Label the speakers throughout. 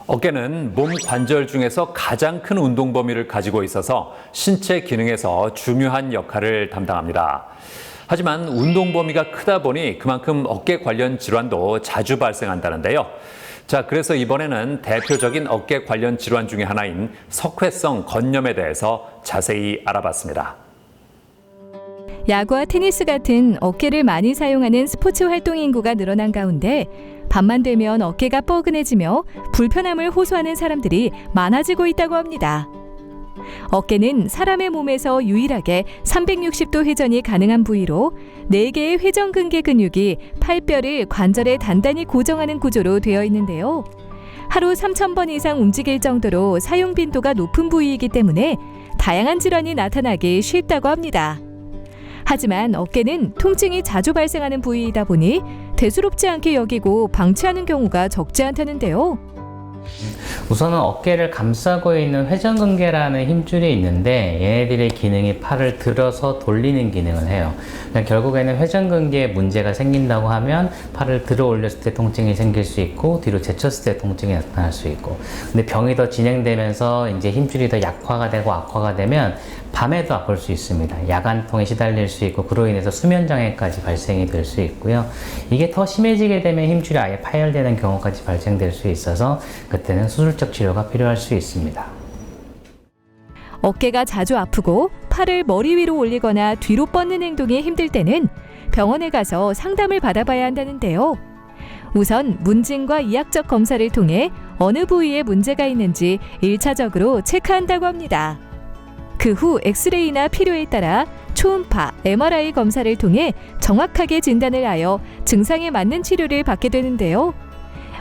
Speaker 1: 어깨는 몸 관절 중에서 가장 큰 운동 범위를 가지고 있어서 신체 기능에서 중요한 역할을 담당합니다. 하지만 운동 범위가 크다 보니 그만큼 어깨 관련 질환도 자주 발생한다는데요. 자, 그래서 이번에는 대표적인 어깨 관련 질환 중에 하나인 석회성 건염에 대해서 자세히 알아봤습니다.
Speaker 2: 야구와 테니스 같은 어깨를 많이 사용하는 스포츠 활동 인구가 늘어난 가운데 밤만 되면 어깨가 뻐근해지며 불편함을 호소하는 사람들이 많아지고 있다고 합니다. 어깨는 사람의 몸에서 유일하게 360도 회전이 가능한 부위로 4개의 회전근개 근육이 팔뼈를 관절에 단단히 고정하는 구조로 되어 있는데요. 하루 3,000번 이상 움직일 정도로 사용 빈도가 높은 부위이기 때문에 다양한 질환이 나타나기 쉽다고 합니다. 하지만 어깨는 통증이 자주 발생하는 부위이다 보니 대수롭지 않게 여기고 방치하는 경우가 적지 않다는데요.
Speaker 3: 우선은 어깨를 감싸고 있는 회전근개라는 힘줄이 있는데 얘네들의 기능이 팔을 들어서 돌리는 기능을 해요. 그러니까 결국에는 회전근개에 문제가 생긴다고 하면 팔을 들어 올렸을 때 통증이 생길 수 있고 뒤로 제쳤을 때 통증이 나타날 수 있고, 근데 병이 더 진행되면서 이제 힘줄이 더 약화가 되고 악화가 되면 밤에도 아플 수 있습니다. 야간통에 시달릴 수 있고 그로 인해서 수면장애까지 발생이 될 수 있고요. 이게 더 심해지게 되면 힘줄이 아예 파열되는 경우까지 발생될 수 있어서 그때는 수술적 치료가 필요할 수 있습니다.
Speaker 2: 어깨가 자주 아프고 팔을 머리 위로 올리거나 뒤로 뻗는 행동이 힘들 때는 병원에 가서 상담을 받아봐야 한다는데요. 우선 문진과 이학적 검사를 통해 어느 부위에 문제가 있는지 1차적으로 체크한다고 합니다. 그 후 엑스레이나 필요에 따라 초음파, MRI 검사를 통해 정확하게 진단을 하여 증상에 맞는 치료를 받게 되는데요.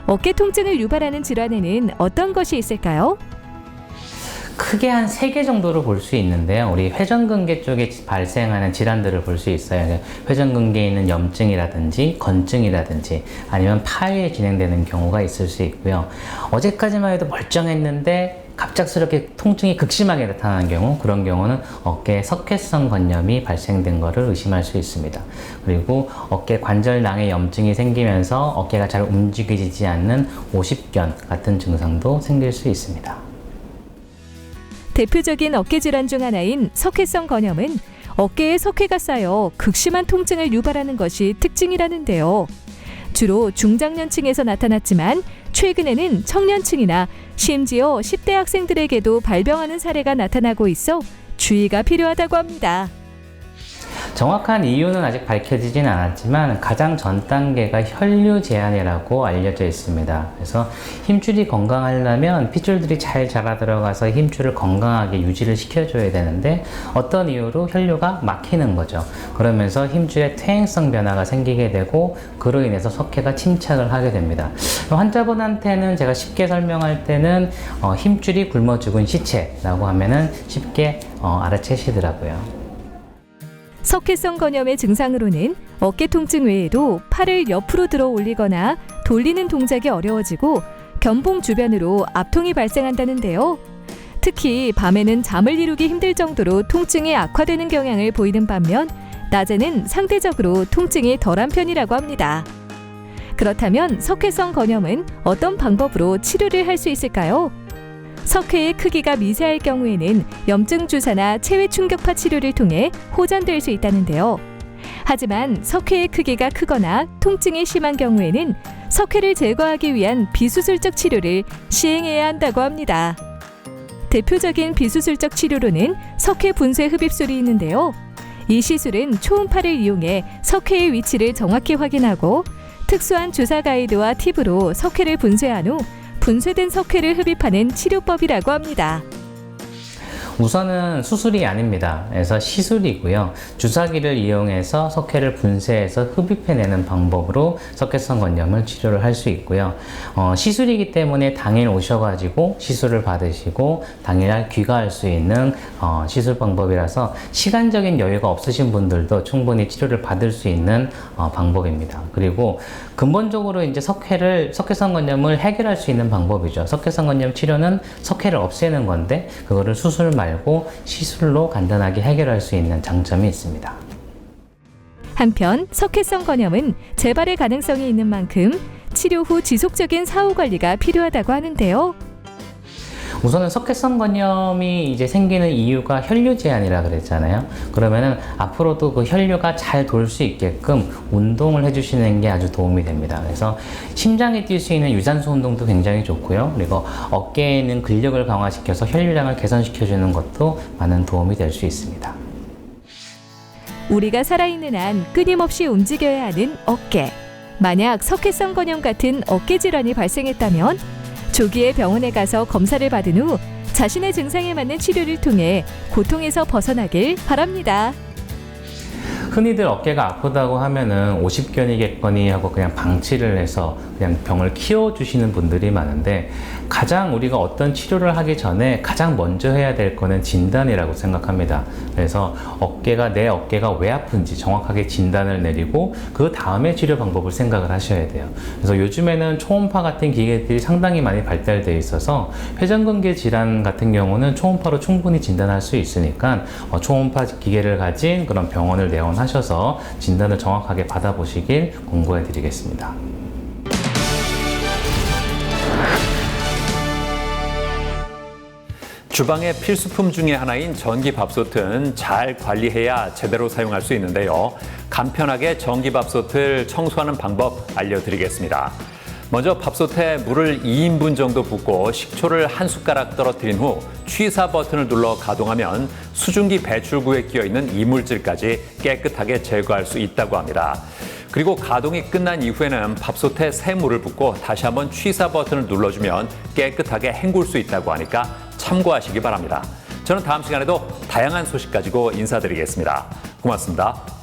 Speaker 2: 어깨 통증을 유발하는 질환에는 어떤 것이 있을까요?
Speaker 3: 크게 한 3개 정도로 볼 수 있는데요. 우리 회전근개 쪽에 발생하는 질환들을 볼 수 있어요. 회전근개에 있는 염증이라든지 건증이라든지 아니면 파열이 진행되는 경우가 있을 수 있고요. 어제까지만 해도 멀쩡했는데 갑작스럽게 통증이 극심하게 나타나는 경우, 그런 경우는 어깨에 석회성 건염이 발생된 것을 의심할 수 있습니다. 그리고 어깨 관절낭에 염증이 생기면서 어깨가 잘 움직이지 않는 오십견 같은 증상도 생길 수 있습니다.
Speaker 2: 대표적인 어깨 질환 중 하나인 석회성 건염은 어깨에 석회가 쌓여 극심한 통증을 유발하는 것이 특징이라는데요. 주로 중장년층에서 나타났지만 최근에는 청년층이나 심지어 10대 학생들에게도 발병하는 사례가 나타나고 있어 주의가 필요하다고 합니다.
Speaker 3: 정확한 이유는 아직 밝혀지진 않았지만 가장 전 단계가 혈류 제한이라고 알려져 있습니다. 그래서 힘줄이 건강하려면 핏줄들이 잘 자라 들어가서 힘줄을 건강하게 유지를 시켜줘야 되는데 어떤 이유로 혈류가 막히는 거죠. 그러면서 힘줄에 퇴행성 변화가 생기게 되고 그로 인해서 석회가 침착을 하게 됩니다. 환자분한테는 제가 쉽게 설명할 때는 힘줄이 굶어 죽은 시체라고 하면은 쉽게 알아채시더라고요.
Speaker 2: 석회성 건염의 증상으로는 어깨 통증 외에도 팔을 옆으로 들어 올리거나 돌리는 동작이 어려워지고 견봉 주변으로 압통이 발생한다는데요. 특히 밤에는 잠을 이루기 힘들 정도로 통증이 악화되는 경향을 보이는 반면 낮에는 상대적으로 통증이 덜한 편이라고 합니다. 그렇다면 석회성 건염은 어떤 방법으로 치료를 할 수 있을까요? 석회의 크기가 미세할 경우에는 염증 주사나 체외 충격파 치료를 통해 호전될 수 있다는데요. 하지만 석회의 크기가 크거나 통증이 심한 경우에는 석회를 제거하기 위한 비수술적 치료를 시행해야 한다고 합니다. 대표적인 비수술적 치료로는 석회 분쇄 흡입술이 있는데요. 이 시술은 초음파를 이용해 석회의 위치를 정확히 확인하고 특수한 주사 가이드와 팁으로 석회를 분쇄한 후 분쇄된 석회를 흡입하는 치료법이라고 합니다.
Speaker 3: 우선은 수술이 아닙니다. 그래서 시술이고요. 주사기를 이용해서 석회를 분쇄해서 흡입해내는 방법으로 석회성 건염을 치료를 할 수 있고요. 시술이기 때문에 당일 오셔가지고 시술을 받으시고 당일날 귀가할 수 있는 시술 방법이라서 시간적인 여유가 없으신 분들도 충분히 치료를 받을 수 있는 방법입니다. 그리고 근본적으로 이제 석회성 건염을 해결할 수 있는 방법이죠. 석회성 건염 치료는 석회를 없애는 건데 그거를 수술 말고 시술로 간단하게 해결할 수 있는 장점이 있습니다.
Speaker 2: 한편 석회성 건염은 재발의 가능성이 있는 만큼 치료 후 지속적인 사후 관리가 필요하다고 하는데요.
Speaker 3: 우선은 석회성 건염이 이제 생기는 이유가 혈류 제한이라 그랬잖아요. 그러면은 앞으로도 그 혈류가 잘 돌 수 있게끔 운동을 해주시는 게 아주 도움이 됩니다. 그래서 심장이 뛸 수 있는 유산소 운동도 굉장히 좋고요. 그리고 어깨에 있는 근력을 강화시켜서 혈류량을 개선시켜주는 것도 많은 도움이 될 수 있습니다.
Speaker 2: 우리가 살아있는 한 끊임없이 움직여야 하는 어깨. 만약 석회성 건염 같은 어깨 질환이 발생했다면 조기에 병원에 가서 검사를 받은 후 자신의 증상에 맞는 치료를 통해 고통에서 벗어나길 바랍니다.
Speaker 3: 흔히들 어깨가 아프다고 하면은 50견이겠거니 하고 그냥 방치를 해서 그냥 병을 키워주시는 분들이 많은데, 가장 우리가 어떤 치료를 하기 전에 가장 먼저 해야 될 거는 진단이라고 생각합니다. 그래서 내 어깨가 왜 아픈지 정확하게 진단을 내리고 그 다음에 치료 방법을 생각을 하셔야 돼요. 그래서 요즘에는 초음파 같은 기계들이 상당히 많이 발달되어 있어서 회전근개 질환 같은 경우는 초음파로 충분히 진단할 수 있으니까 초음파 기계를 가진 그런 병원을 내원하셔서 진단을 정확하게 받아보시길 권고해 드리겠습니다.
Speaker 1: 주방의 필수품 중에 하나인 전기밥솥은 잘 관리해야 제대로 사용할 수 있는데요. 간편하게 전기밥솥을 청소하는 방법 알려드리겠습니다. 먼저 밥솥에 물을 2인분 정도 붓고 식초를 한 숟가락 떨어뜨린 후 취사 버튼을 눌러 가동하면 수증기 배출구에 끼어있는 이물질까지 깨끗하게 제거할 수 있다고 합니다. 그리고 가동이 끝난 이후에는 밥솥에 새 물을 붓고 다시 한번 취사 버튼을 눌러주면 깨끗하게 헹굴 수 있다고 하니까 참고하시기 바랍니다. 저는 다음 시간에도 다양한 소식 가지고 인사드리겠습니다. 고맙습니다.